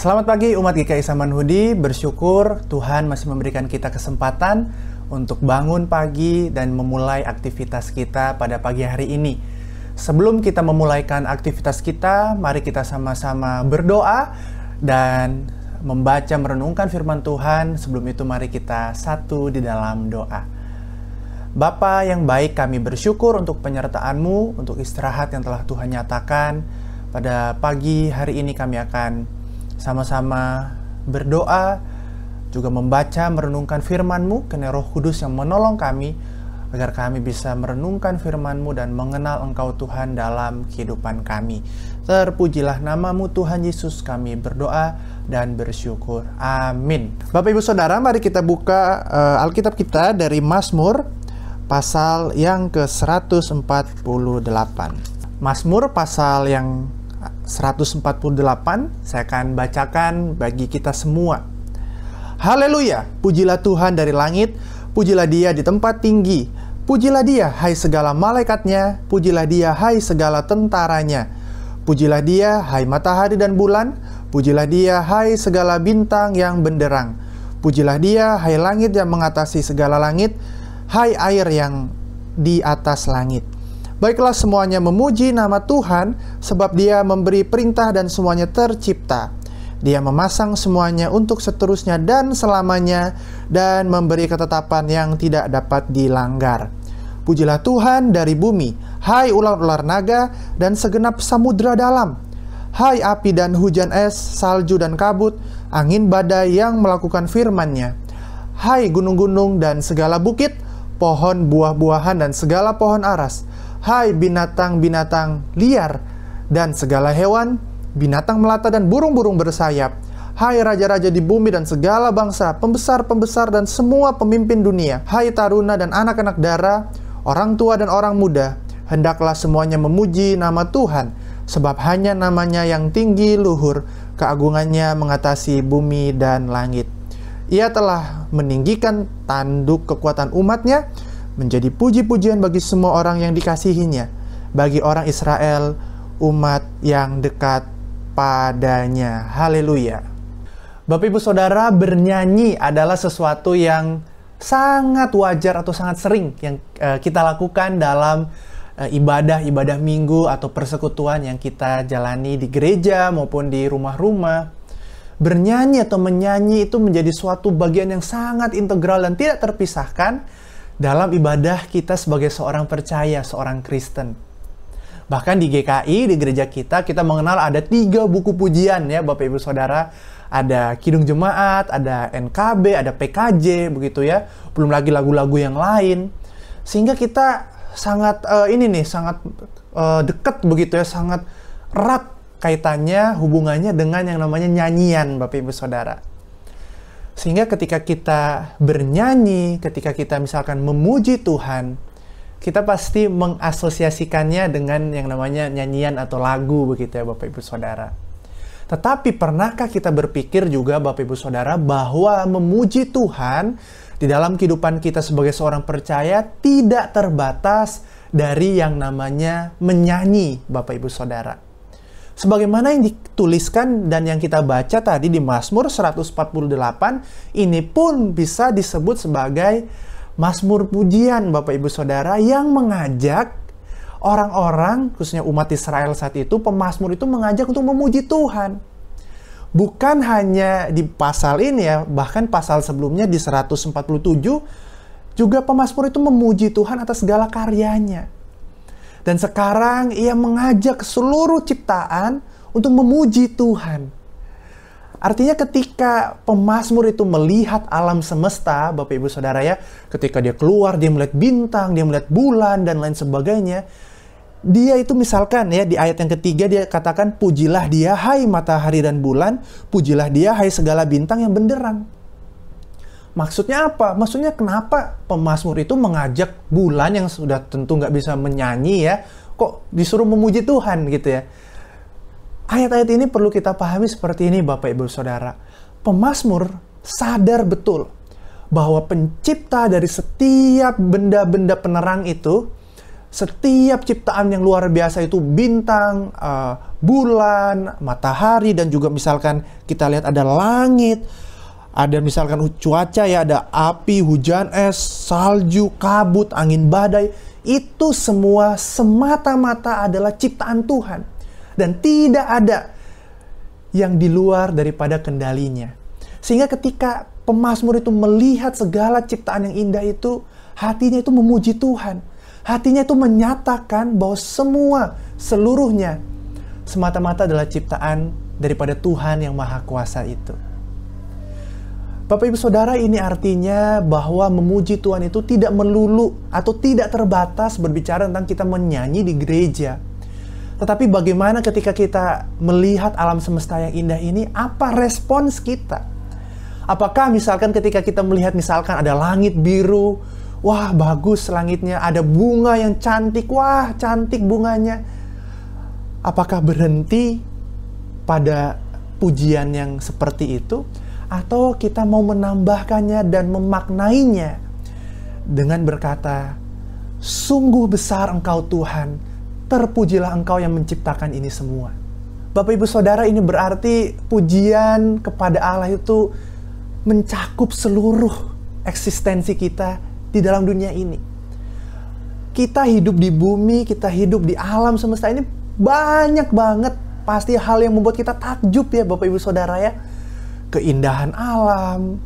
Selamat pagi umat GKI Samanhudi, bersyukur Tuhan masih memberikan kita kesempatan untuk bangun pagi dan memulai aktivitas kita pada pagi hari ini. Sebelum kita memulaikan aktivitas kita, mari kita sama-sama berdoa dan membaca merenungkan firman Tuhan. Sebelum itu mari kita satu di dalam doa. Bapa yang baik, kami bersyukur untuk penyertaan-Mu, untuk istirahat yang telah Tuhan nyatakan. Pada pagi hari ini kami akan sama-sama berdoa, juga membaca, merenungkan firman-Mu, karena Roh Kudus yang menolong kami, agar kami bisa merenungkan firman-Mu dan mengenal Engkau Tuhan dalam kehidupan kami. Terpujilah nama-Mu Tuhan Yesus, kami berdoa dan bersyukur. Amin. Bapak Ibu Saudara, mari kita buka Alkitab kita dari Mazmur, pasal yang ke-148. Mazmur pasal yang 148, saya akan bacakan bagi kita semua. Haleluya, pujilah Tuhan dari langit, pujilah Dia di tempat tinggi, pujilah Dia hai segala malaikatnya, pujilah Dia hai segala tentaranya, pujilah Dia hai matahari dan bulan, pujilah Dia hai segala bintang yang benderang, pujilah Dia hai langit yang mengatasi segala langit, hai air yang di atas langit. Baiklah semuanya memuji nama Tuhan, sebab Dia memberi perintah dan semuanya tercipta. Dia memasang semuanya untuk seterusnya dan selamanya, dan memberi ketetapan yang tidak dapat dilanggar. Pujilah Tuhan dari bumi, hai ular-ular naga dan segenap samudra dalam, hai api dan hujan es, salju dan kabut, angin badai yang melakukan firman-Nya, hai gunung-gunung dan segala bukit, pohon buah-buahan dan segala pohon aras, hai binatang-binatang liar dan segala hewan, binatang melata dan burung-burung bersayap, hai raja-raja di bumi dan segala bangsa, pembesar-pembesar dan semua pemimpin dunia, hai taruna dan anak-anak dara, orang tua dan orang muda, hendaklah semuanya memuji nama Tuhan, sebab hanya namanya yang tinggi luhur, keagungannya mengatasi bumi dan langit. Ia telah meninggikan tanduk kekuatan umat-Nya, menjadi puji-pujian bagi semua orang yang dikasihinya, bagi orang Israel, umat yang dekat padanya. Haleluya. Bapak Ibu Saudara, bernyanyi adalah sesuatu yang sangat wajar atau sangat sering yang kita lakukan dalam ibadah-ibadah minggu atau persekutuan yang kita jalani di gereja maupun di rumah-rumah. Bernyanyi atau menyanyi itu menjadi suatu bagian yang sangat integral dan tidak terpisahkan dalam ibadah kita sebagai seorang percaya, seorang Kristen. Bahkan di GKI, di gereja kita mengenal ada 3 buku pujian ya Bapak Ibu Saudara. Ada Kidung Jemaat, ada NKB, ada PKJ, begitu ya. Belum lagi lagu-lagu yang lain. Sehingga kita sangat sangat dekat begitu ya, sangat erat kaitannya, hubungannya dengan yang namanya nyanyian Bapak Ibu Saudara. Sehingga ketika kita bernyanyi, ketika kita misalkan memuji Tuhan, kita pasti mengasosiasikannya dengan yang namanya nyanyian atau lagu begitu ya Bapak Ibu Saudara. Tetapi pernahkah kita berpikir juga Bapak Ibu Saudara bahwa memuji Tuhan di dalam kehidupan kita sebagai seorang percaya tidak terbatas dari yang namanya menyanyi Bapak Ibu Saudara. Sebagaimana yang dituliskan dan yang kita baca tadi di Mazmur 148, ini pun bisa disebut sebagai Mazmur pujian Bapak Ibu Saudara yang mengajak orang-orang, khususnya umat Israel saat itu, pemazmur itu mengajak untuk memuji Tuhan. Bukan hanya di pasal ini ya, bahkan pasal sebelumnya di 147, juga pemazmur itu memuji Tuhan atas segala karyanya. Dan sekarang ia mengajak seluruh ciptaan untuk memuji Tuhan. Artinya ketika pemazmur itu melihat alam semesta, Bapak Ibu Saudara ya, ketika dia keluar, dia melihat bintang, dia melihat bulan, dan lain sebagainya. Dia itu misalkan ya, di ayat yang ketiga dia katakan, pujilah Dia hai matahari dan bulan, pujilah Dia hai segala bintang yang benderang. Maksudnya apa? Maksudnya kenapa pemazmur itu mengajak bulan yang sudah tentu nggak bisa menyanyi ya, kok disuruh memuji Tuhan gitu ya. Ayat-ayat ini perlu kita pahami seperti ini Bapak Ibu Saudara. Pemazmur sadar betul bahwa pencipta dari setiap benda-benda penerang itu Setiap ciptaan yang luar biasa itu, bintang, bulan, matahari, dan juga misalkan kita lihat ada langit, ada misalkan cuaca ya, ada api, hujan es, salju, kabut, angin badai. Itu semua semata-mata adalah ciptaan Tuhan. Dan tidak ada yang di luar daripada kendalinya. Sehingga ketika pemazmur itu melihat segala ciptaan yang indah itu, hatinya itu memuji Tuhan. Hatinya itu menyatakan bahwa seluruhnya semata-mata adalah ciptaan daripada Tuhan yang Maha Kuasa itu. Bapak Ibu Saudara, ini artinya bahwa memuji Tuhan itu tidak melulu atau tidak terbatas berbicara tentang kita menyanyi di gereja. Tetapi bagaimana ketika kita melihat alam semesta yang indah ini, apa respons kita? Apakah misalkan ketika kita melihat misalkan ada langit biru, wah bagus langitnya, ada bunga yang cantik, wah cantik bunganya. Apakah berhenti pada pujian yang seperti itu? Atau kita mau menambahkannya dan memaknainya dengan berkata, sungguh besar Engkau Tuhan, terpujilah Engkau yang menciptakan ini semua. Bapak Ibu Saudara, ini berarti pujian kepada Allah itu mencakup seluruh eksistensi kita di dalam dunia ini. Kita hidup di bumi, kita hidup di alam semesta ini, banyak banget pasti hal yang membuat kita takjub ya Bapak Ibu Saudara ya. Keindahan alam,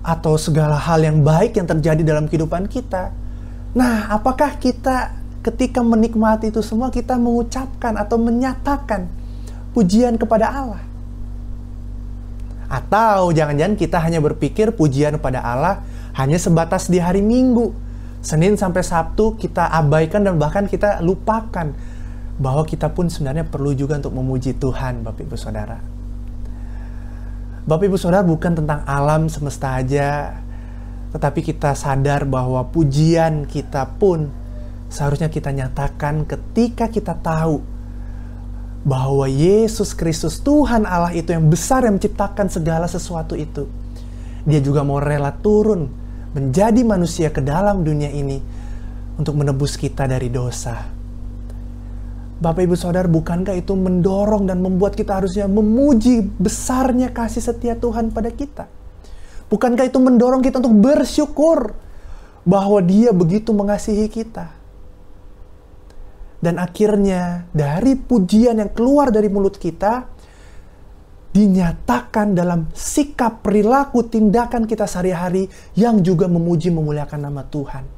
atau segala hal yang baik yang terjadi dalam kehidupan kita. Nah, apakah kita ketika menikmati itu semua, kita mengucapkan atau menyatakan pujian kepada Allah? Atau jangan-jangan kita hanya berpikir pujian kepada Allah hanya sebatas di hari Minggu, Senin sampai Sabtu kita abaikan dan bahkan kita lupakan bahwa kita pun sebenarnya perlu juga untuk memuji Tuhan, Bapak Ibu Saudara. Bapak Ibu Saudara, bukan tentang alam semesta aja, tetapi kita sadar bahwa pujian kita pun seharusnya kita nyatakan ketika kita tahu bahwa Yesus Kristus, Tuhan Allah itu yang besar, yang menciptakan segala sesuatu itu. Dia juga mau rela turun menjadi manusia ke dalam dunia ini untuk menebus kita dari dosa. Bapak Ibu Saudara, bukankah itu mendorong dan membuat kita harusnya memuji besarnya kasih setia Tuhan pada kita? Bukankah itu mendorong kita untuk bersyukur bahwa Dia begitu mengasihi kita? Dan akhirnya dari pujian yang keluar dari mulut kita dinyatakan dalam sikap, perilaku, tindakan kita sehari-hari yang juga memuji memuliakan nama Tuhan.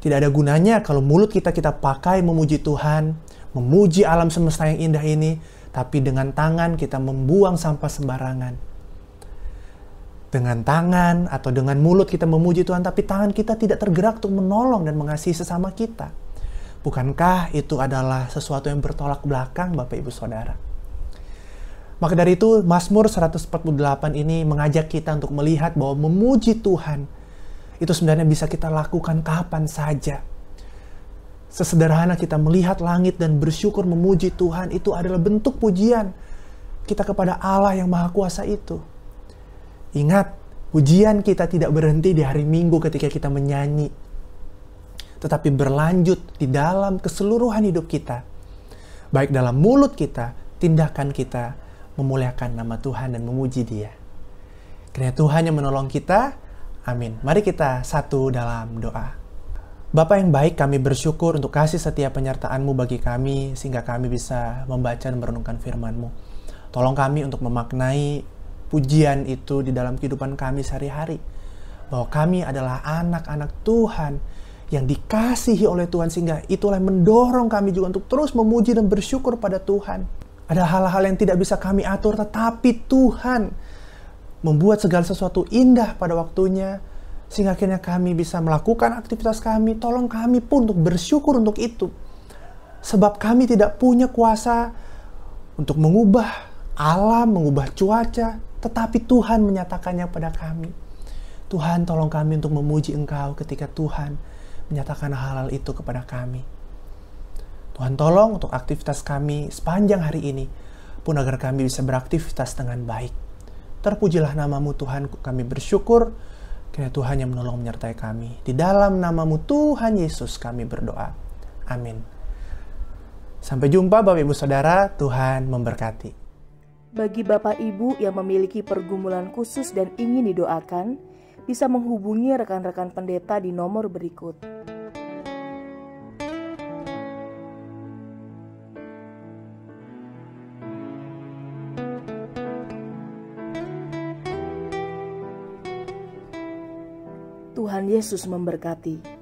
Tidak ada gunanya kalau mulut kita pakai memuji Tuhan, memuji alam semesta yang indah ini, tapi dengan tangan kita membuang sampah sembarangan. Dengan tangan atau dengan mulut kita memuji Tuhan, tapi tangan kita tidak tergerak untuk menolong dan mengasihi sesama kita. Bukankah itu adalah sesuatu yang bertolak belakang, Bapak Ibu Saudara? Maka dari itu, Mazmur 148 ini mengajak kita untuk melihat bahwa memuji Tuhan itu sebenarnya bisa kita lakukan kapan saja. Sesederhana kita melihat langit dan bersyukur memuji Tuhan, itu adalah bentuk pujian kita kepada Allah yang Maha Kuasa itu. Ingat, pujian kita tidak berhenti di hari Minggu ketika kita menyanyi, tetapi berlanjut di dalam keseluruhan hidup kita. Baik dalam mulut kita, tindakan kita memuliakan nama Tuhan dan memuji Dia. Kiranya Tuhan yang menolong kita. Amin. Mari kita satu dalam doa. Bapa yang baik, kami bersyukur untuk kasih setia penyertaan-Mu bagi kami, sehingga kami bisa membaca dan merenungkan firman-Mu. Tolong kami untuk memaknai pujian itu di dalam kehidupan kami sehari-hari. Bahwa kami adalah anak-anak Tuhan yang dikasihi oleh Tuhan, sehingga itulah yang mendorong kami juga untuk terus memuji dan bersyukur pada Tuhan. Ada hal-hal yang tidak bisa kami atur, tetapi Tuhan membuat segala sesuatu indah pada waktunya, sehingga akhirnya kami bisa melakukan aktivitas kami. Tolong kami pun untuk bersyukur untuk itu. Sebab kami tidak punya kuasa untuk mengubah alam, mengubah cuaca, tetapi Tuhan menyatakannya pada kami. Tuhan, tolong kami untuk memuji Engkau ketika Tuhan menyatakan hal-hal itu kepada kami. Tuhan, tolong untuk aktivitas kami sepanjang hari ini pun agar kami bisa beraktivitas dengan baik. Terpujilah nama-Mu Tuhan, kami bersyukur Kiranya Tuhan yang menolong menyertai kami. Di dalam nama-Mu Tuhan Yesus kami berdoa. Amin. Sampai jumpa Bapak Ibu Saudara, Tuhan memberkati. Bagi Bapak Ibu yang memiliki pergumulan khusus dan ingin didoakan, bisa menghubungi rekan-rekan pendeta di nomor berikut. Tuhan Yesus memberkati.